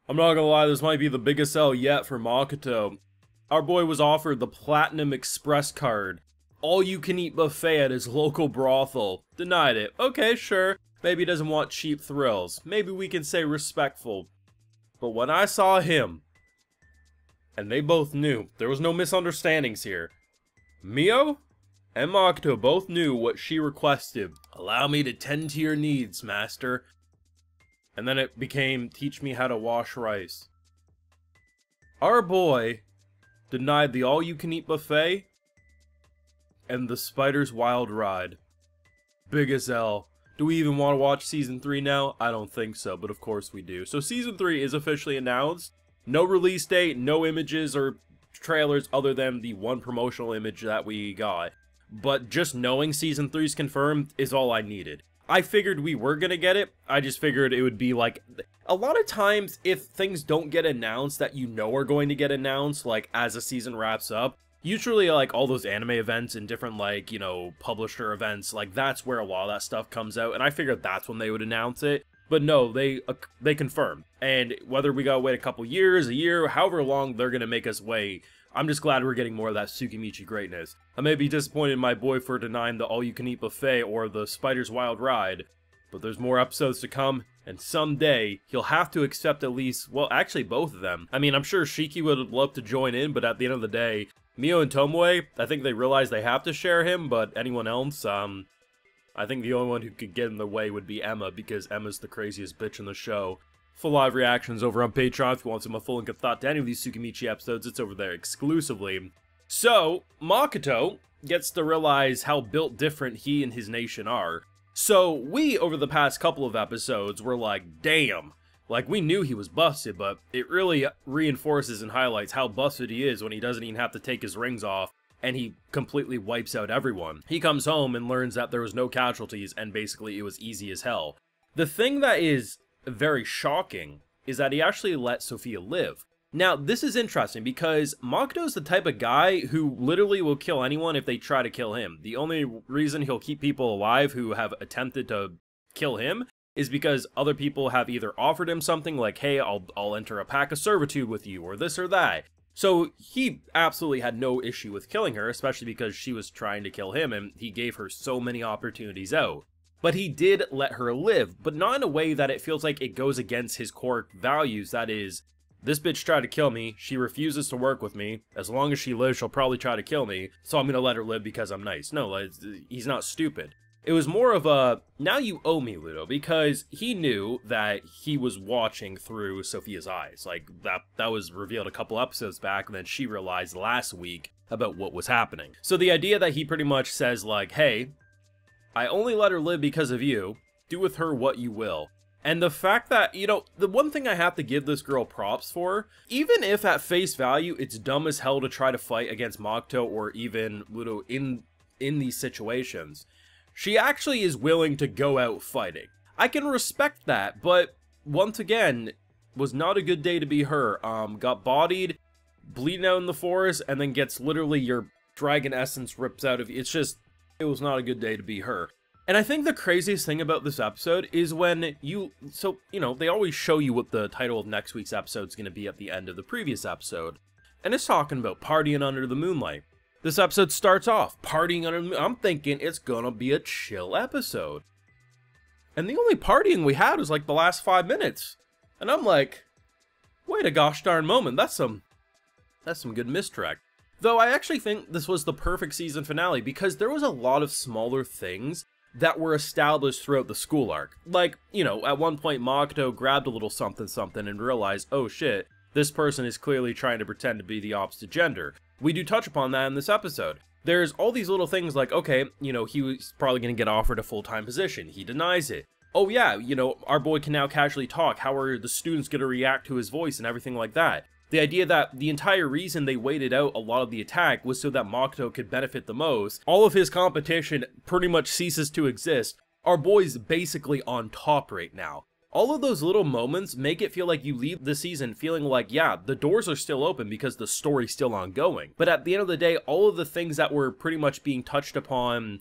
I'm not gonna lie, this might be the biggest sell yet for Makoto. Our boy was offered the Platinum Express card. All-you-can-eat buffet at his local brothel. Denied it. Okay, sure. Maybe he doesn't want cheap thrills. Maybe we can say respectful. But when I saw him, and they both knew, there was no misunderstandings here. Mio and Makoto both knew what she requested. Allow me to tend to your needs, master. And then it became, teach me how to wash rice. Our boy denied the all-you-can-eat buffet and the Spider's Wild Ride. Big as L. Do we even want to watch Season 3 now? I don't think so, but of course we do. So Season 3 is officially announced. No release date, no images or trailers other than the one promotional image that we got. But just knowing Season 3 is confirmed is all I needed. I figured we were gonna get it. I just figured it would be like... A lot of times, if things don't get announced that you know are going to get announced, like, as a season wraps up, usually, like, all those anime events and different, like, you know, publisher events, like, that's where a lot of that stuff comes out, and I figured that's when they would announce it. But no, they confirmed. And whether we gotta wait a couple years, a year, however long they're gonna make us wait, I'm just glad we're getting more of that Tsukimichi greatness. I may be disappointed in my boy for denying the all-you-can-eat buffet or the Spider's Wild Ride, but there's more episodes to come, and someday he'll have to accept at least, well, actually both of them. I mean, I'm sure Shiki would love to join in, but at the end of the day, Mio and Tomoe, I think they realize they have to share him, but anyone else, I think the only one who could get in the way would be Emma, because Emma's the craziest bitch in the show. Full live reactions over on Patreon. If you want some a full link of thought to any of these Tsukimichi episodes, it's over there exclusively. So, Makoto gets to realize how built different he and his nation are. So, we, over the past couple of episodes, were like, damn. Like, we knew he was busted, but it really reinforces and highlights how busted he is when he doesn't even have to take his rings off, and he completely wipes out everyone. He comes home and learns that there was no casualties, and basically it was easy as hell. The thing that is very shocking is that he actually let Sophia live. Now, this is interesting because Makoto's the type of guy who literally will kill anyone if they try to kill him. The only reason he'll keep people alive who have attempted to kill him is because other people have either offered him something like, hey, I'll enter a pact of servitude with you, or this or that. So he absolutely had no issue with killing her, especially because she was trying to kill him, and he gave her so many opportunities out. But he did let her live, but not in a way that it feels like it goes against his core values, that is, this bitch tried to kill me, she refuses to work with me, as long as she lives she'll probably try to kill me, so I'm gonna let her live because I'm nice. No, he's not stupid. It was more of a, now you owe me, Ludo, because he knew that he was watching through Sophia's eyes. Like, that was revealed a couple episodes back, and then she realized last week about what was happening. So the idea that he pretty much says, like, hey, I only let her live because of you, do with her what you will. And the fact that, you know, the one thing I have to give this girl props for, even if at face value it's dumb as hell to try to fight against Makoto or even Ludo in these situations, she actually is willing to go out fighting. I can respect that, but once again, was not a good day to be her. Got bodied, bleeding out in the forest, and then gets literally your dragon essence rips out of you. It's just, it was not a good day to be her. And I think the craziest thing about this episode is when you know, they always show you what the title of next week's episode is going to be at the end of the previous episode. And it's talking about partying under the moonlight. This episode starts off, partying under the moonlight. I'm thinking it's gonna be a chill episode. And the only partying we had was like the last 5 minutes. And I'm like, wait a gosh darn moment, that's some good misdirect. Though I actually think this was the perfect season finale because there was a lot of smaller things that were established throughout the school arc. Like, you know, at one point Makoto grabbed a little something something and realized, oh shit, this person is clearly trying to pretend to be the opposite gender. We do touch upon that in this episode. There's all these little things like, okay, you know, he was probably going to get offered a full-time position. He denies it. Oh yeah, you know, our boy can now casually talk. How are the students going to react to his voice and everything like that? The idea that the entire reason they waited out a lot of the attack was so that Makoto could benefit the most. All of his competition pretty much ceases to exist. Our boy's basically on top right now. All of those little moments make it feel like you leave the season feeling like, yeah, the doors are still open because the story's still ongoing. But at the end of the day, all of the things that were pretty much being touched upon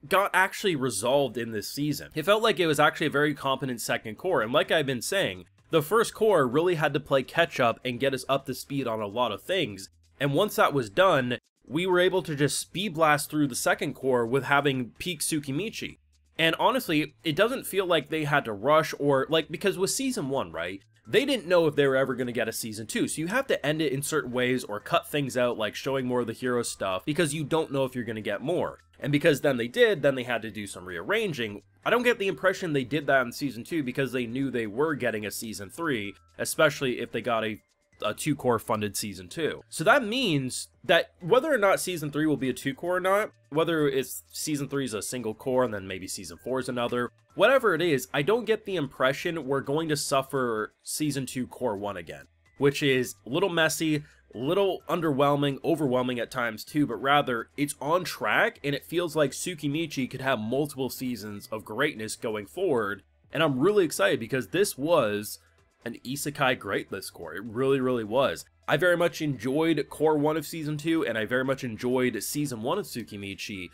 got actually resolved in this season. It felt like it was actually a very competent second core, and like I've been saying, The first core really had to play catch up and get us up to speed on a lot of things, and once that was done, we were able to just speed blast through the second core with having peak Tsukimichi. And honestly, it doesn't feel like they had to rush or, like, because with Season 1, right, they didn't know if they were ever going to get a Season 2, so you have to end it in certain ways or cut things out, like showing more of the hero stuff, because you don't know if you're going to get more. And because then they did, then they had to do some rearranging. I don't get the impression they did that in Season 2 because they knew they were getting a Season 3, especially if they got a 2-core funded Season 2. So that means that whether or not Season 3 will be a 2-core or not, whether it's Season 3 is a single core and then maybe Season 4 is another, whatever it is, I don't get the impression we're going to suffer Season 2 Core 1 again, which is a little messy, a little underwhelming, overwhelming at times too, but rather, it's on track, and it feels like Tsukimichi could have multiple seasons of greatness going forward, and I'm really excited because this was an isekai greatness core. It really, really was. I very much enjoyed Core 1 of Season 2, and I very much enjoyed Season 1 of Tsukimichi,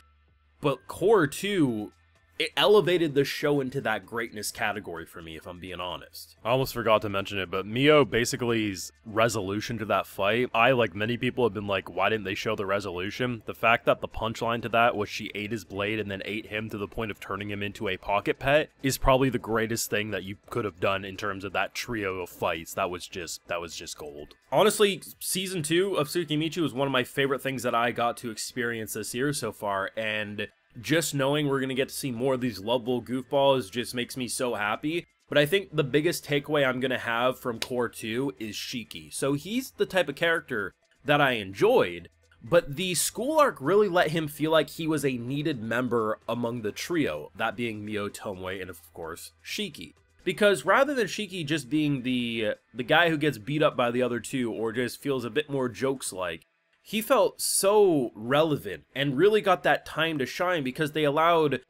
but Core 2, it elevated the show into that greatness category for me, if I'm being honest. I almost forgot to mention it, but Mio basically's resolution to that fight, I, like many people, have been like, why didn't they show the resolution? The fact that the punchline to that was she ate his blade and then ate him to the point of turning him into a pocket pet is probably the greatest thing that you could have done in terms of that trio of fights. That was just gold. Honestly, Season 2 of Tsukimichi was one of my favorite things that I got to experience this year so far, and just knowing we're going to get to see more of these lovable goofballs just makes me so happy. But I think the biggest takeaway I'm going to have from Core 2 is Shiki. So he's the type of character that I enjoyed, but the school arc really let him feel like he was a needed member among the trio, that being Mio, Tomoe, and of course, Shiki. Because rather than Shiki just being the guy who gets beat up by the other two or just feels a bit more jokes-like, he felt so relevant and really got that time to shine because they allowed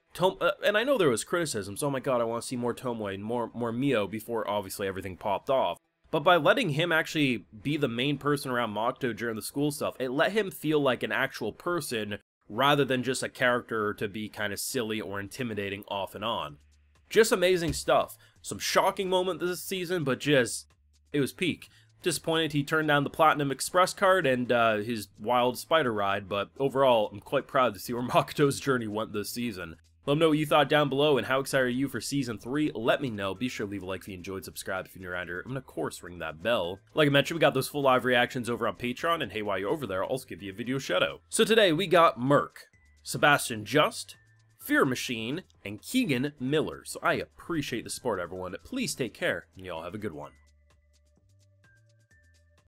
and I know there was criticisms, oh my god, I want to see more Tomoe and more Mio before obviously everything popped off. But by letting him actually be the main person around Makoto during the school stuff, it let him feel like an actual person rather than just a character to be kind of silly or intimidating off and on. Just amazing stuff. Some shocking moment this season, but just, it was peak. Disappointed he turned down the Platinum Express card and his wild spider ride, but overall, I'm quite proud to see where Makoto's journey went this season. Let me know what you thought down below, and how excited are you for Season 3? Let me know. Be sure to leave a like if you enjoyed, subscribe if you're new around here, and of course, ring that bell. Like I mentioned, we got those full live reactions over on Patreon, and hey, while you're over there, I'll also give you a video shoutout. So today, we got Merc, Sebastian Just, Fear Machine, and Keegan Miller. So I appreciate the support, everyone. Please take care, and y'all have a good one.